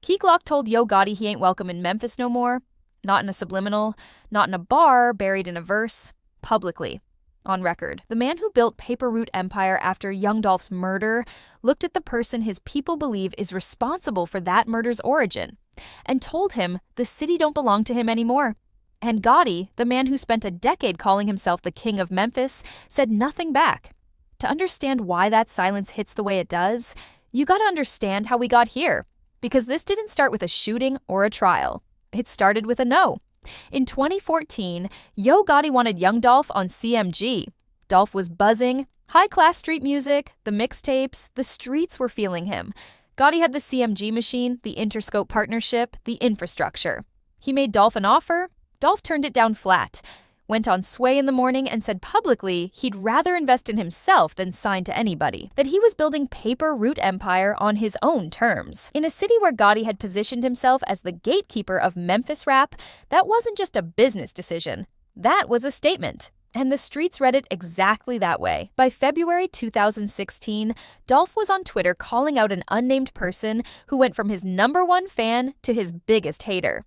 Key Glock told Yo Gotti he ain't welcome in Memphis no more. Not in a subliminal, not in a bar buried in a verse, publicly. On record, the man who built Paper Route Empire after Young Dolph's murder looked at the person his people believe is responsible for that murder's origin and told him the city don't belong to him anymore. And Gotti, the man who spent a decade calling himself the king of Memphis, said nothing back. To understand why that silence hits the way it does, you gotta understand how we got here. Because this didn't start with a shooting or a trial. It started with a no. In 2014, Yo Gotti wanted Young Dolph on CMG. Dolph was buzzing, high-class street music, the mixtapes, the streets were feeling him. Gotti had the CMG machine, the Interscope partnership, the infrastructure. He made Dolph an offer. Dolph turned it down flat, went on Sway in the morning and said publicly he'd rather invest in himself than sign to anybody, that he was building Paper Route Empire on his own terms. In a city where Gotti had positioned himself as the gatekeeper of Memphis rap, that wasn't just a business decision. That was a statement. And the streets read it exactly that way. By February 2016, Dolph was on Twitter calling out an unnamed person who went from his #1 fan to his biggest hater.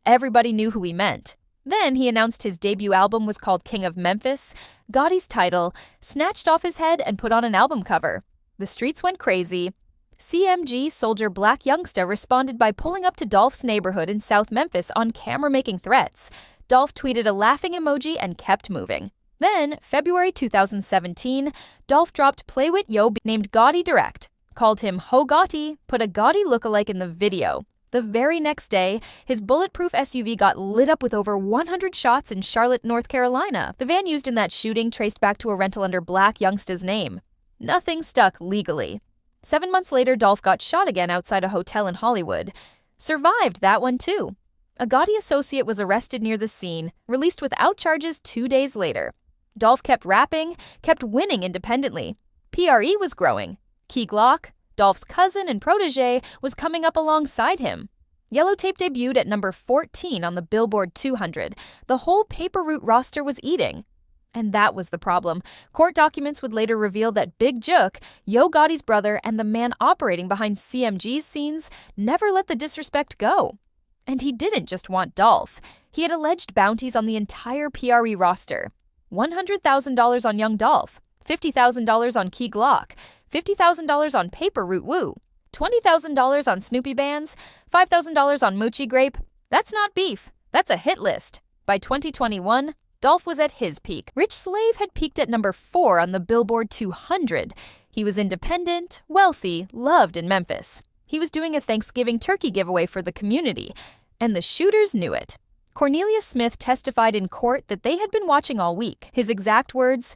Everybody knew who he meant. Then he announced his debut album was called King of Memphis, Gotti's title, snatched off his head and put on an album cover. The streets went crazy. CMG soldier Black Youngsta responded by pulling up to Dolph's neighborhood in South Memphis on camera making threats. Dolph tweeted a laughing emoji and kept moving. Then, February 2017, Dolph dropped Play With Yo named Gotti Direct, called him Ho Gotti, put a Gotti lookalike in the video. The very next day, his bulletproof SUV got lit up with over 100 shots in Charlotte, North Carolina. The van used in that shooting traced back to a rental under Black Youngsta's name. Nothing stuck legally. 7 months later, Dolph got shot again outside a hotel in Hollywood. Survived that one too. A Gotti associate was arrested near the scene, released without charges 2 days later. Dolph kept rapping, kept winning independently. PRE was growing. Key Glock, Dolph's cousin and protege, was coming up alongside him. Yellow Tape debuted at number 14 on the Billboard 200. The whole Paper Route roster was eating. And that was the problem. Court documents would later reveal that Big Jook, Yo Gotti's brother and the man operating behind CMG's scenes, never let the disrespect go. And he didn't just want Dolph. He had alleged bounties on the entire PRE roster. $100,000 on Young Dolph, $50,000 on Key Glock, $50,000 on Paper Route Woo, $20,000 on Snoopy BANS, $5,000 on Moochie Grape. That's not beef. That's a hit list. By 2021, Dolph was at his peak. Rich Slave had peaked at number 4 on the Billboard 200. He was independent, wealthy, loved in Memphis. He was doing a Thanksgiving turkey giveaway for the community, and the shooters knew it. Cornelia Smith testified in court that they had been watching all week. His exact words,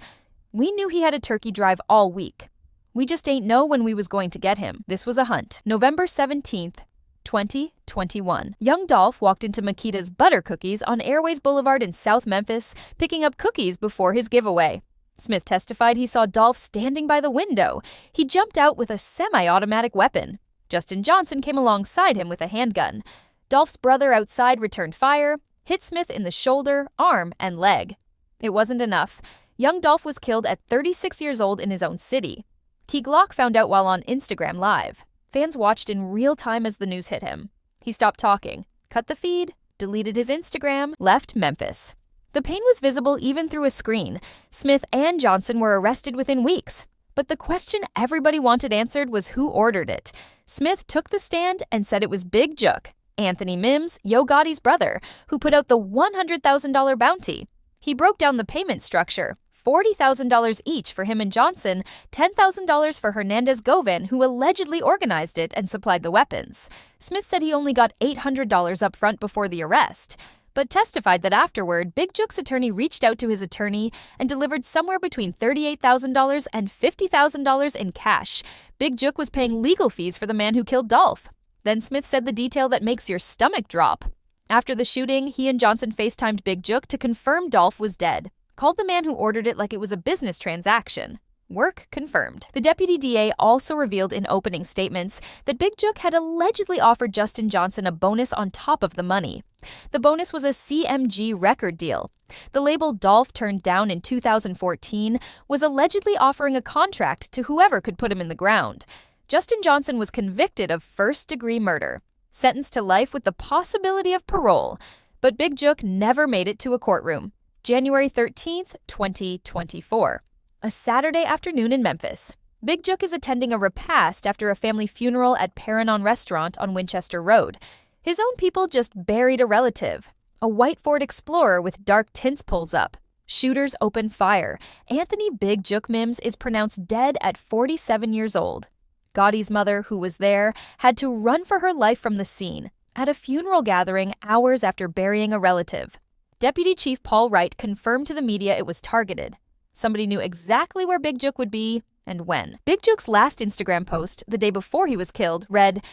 "We knew he had a turkey drive all week. We just ain't know when we was going to get him. This was a hunt." November 17th, 2021. Young Dolph walked into Makita's Butter Cookies on Airways Boulevard in South Memphis, picking up cookies before his giveaway. Smith testified he saw Dolph standing by the window. He jumped out with a semi-automatic weapon. Justin Johnson came alongside him with a handgun. Dolph's brother outside returned fire, hit Smith in the shoulder, arm, and leg. It wasn't enough. Young Dolph was killed at 36 years old in his own city. Key Glock found out while on Instagram Live. Fans watched in real time as the news hit him. He stopped talking, cut the feed, deleted his Instagram, left Memphis. The pain was visible even through a screen. Smith and Johnson were arrested within weeks. But the question everybody wanted answered was who ordered it. Smith took the stand and said it was Big Jook, Anthony Mims, Yo Gotti's brother, who put out the $100,000 bounty. He broke down the payment structure. $40,000 each for him and Johnson, $10,000 for Hernandez Govan, who allegedly organized it and supplied the weapons. Smith said he only got $800 up front before the arrest, but testified that afterward, Big Jook's attorney reached out to his attorney and delivered somewhere between $38,000 and $50,000 in cash. Big Jook was paying legal fees for the man who killed Dolph. Then Smith said the detail that makes your stomach drop. After the shooting, he and Johnson FaceTimed Big Jook to confirm Dolph was dead. Called the man who ordered it like it was a business transaction. Work confirmed. The deputy DA also revealed in opening statements that Big Jook had allegedly offered Justin Johnson a bonus on top of the money. The bonus was a CMG record deal. The label Dolph turned down in 2014 was allegedly offering a contract to whoever could put him in the ground. Justin Johnson was convicted of first-degree murder. sentenced to life with the possibility of parole. But Big Jook never made it to a courtroom. January 13th, 2024. A Saturday afternoon in Memphis. Big Jook is attending a repast after a family funeral at Paranon Restaurant on Winchester Road. His own people just buried a relative. A white Ford Explorer with dark tints pulls up. Shooters open fire. Anthony Big Jook Mims is pronounced dead at 47 years old. Gotti's mother, who was there, had to run for her life from the scene at a funeral gathering hours after burying a relative. Deputy Chief Paul Wright confirmed to the media it was targeted. Somebody knew exactly where Big Jook would be and when. Big Jook's last Instagram post, the day before he was killed, read,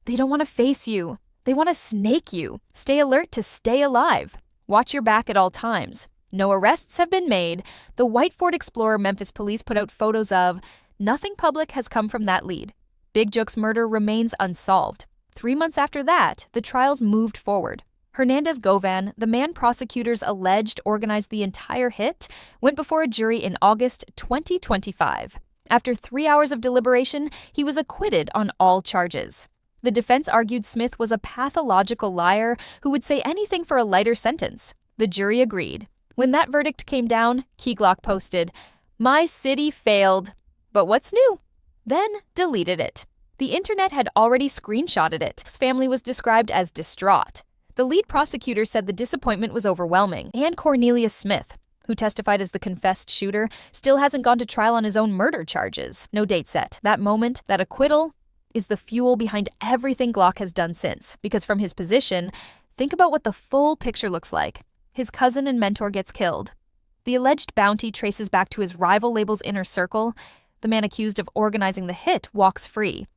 "They don't want to face you. They want to snake you. Stay alert to stay alive. Watch your back at all times. No arrests have been made." The white Ford Explorer Memphis police put out photos of. Nothing public has come from that lead. Big Jook's murder remains unsolved. 3 months after that, the trials moved forward. Hernandez Govan, the man prosecutors alleged organized the entire hit, went before a jury in August 2025. After 3 hours of deliberation, he was acquitted on all charges. The defense argued Smith was a pathological liar who would say anything for a lighter sentence. The jury agreed. When that verdict came down, Key Glock posted, "My city failed. But what's new?" Then deleted it. The internet had already screenshotted it. His family was described as distraught. The lead prosecutor said the disappointment was overwhelming, and Cornelius Smith, who testified as the confessed shooter, still hasn't gone to trial on his own murder charges. No date set. That moment, that acquittal, is the fuel behind everything Glock has done since. Because from his position, think about what the full picture looks like. His cousin and mentor gets killed. The alleged bounty traces back to his rival label's inner circle. The man accused of organizing the hit walks free.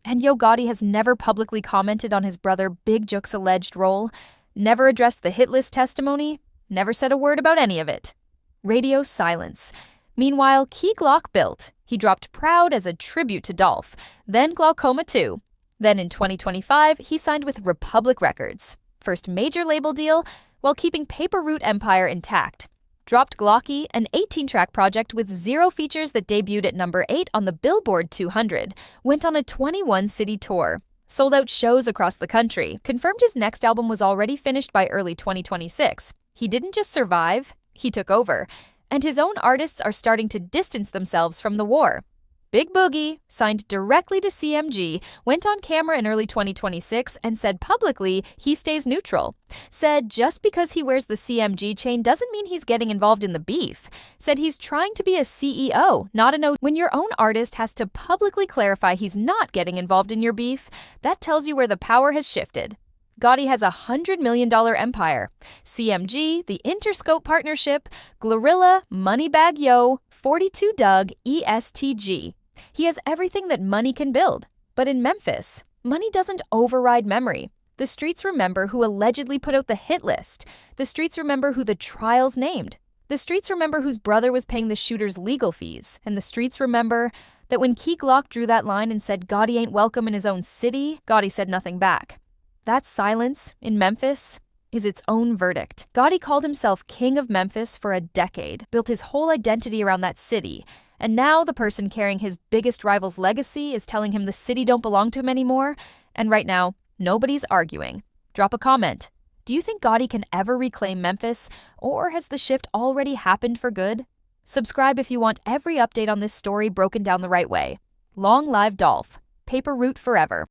And Yo Gotti has never publicly commented on his brother Big Jook's alleged role, never addressed the hit list testimony, never said a word about any of it. Radio silence. Meanwhile, Key Glock built. He dropped Proud as a tribute to Dolph, then Glaucoma 2. Then in 2025, he signed with Republic Records. First major label deal, while keeping Paper Route Empire intact. Dropped Glocky, an 18-track project with 0 features that debuted at number 8 on the Billboard 200, went on a 21-city tour, sold out shows across the country, confirmed his next album was already finished by early 2026. He didn't just survive, he took over, and his own artists are starting to distance themselves from the war. Big Boogie, signed directly to CMG, went on camera in early 2026 and said publicly he stays neutral. Said just because he wears the CMG chain doesn't mean he's getting involved in the beef. Said he's trying to be a CEO, not an O. When your own artist has to publicly clarify he's not getting involved in your beef, that tells you where the power has shifted. Gotti has a $100 million empire. CMG, the Interscope Partnership, Glorilla, Moneybag Yo, 42 Doug, ESTG. He has everything that money can build. But in Memphis, money doesn't override memory. The streets remember who allegedly put out the hit list. The streets remember who the trials named. The streets remember whose brother was paying the shooter's legal fees. And the streets remember that when Key Glock drew that line and said Gotti ain't welcome in his own city, Gotti said nothing back. That silence, in Memphis, is its own verdict. Gotti called himself King of Memphis for a decade, built his whole identity around that city, and now the person carrying his biggest rival's legacy is telling him the city don't belong to him anymore, and right now, nobody's arguing. Drop a comment. Do you think Gotti can ever reclaim Memphis, or has the shift already happened for good? Subscribe if you want every update on this story broken down the right way. Long live Dolph. Paper Route forever.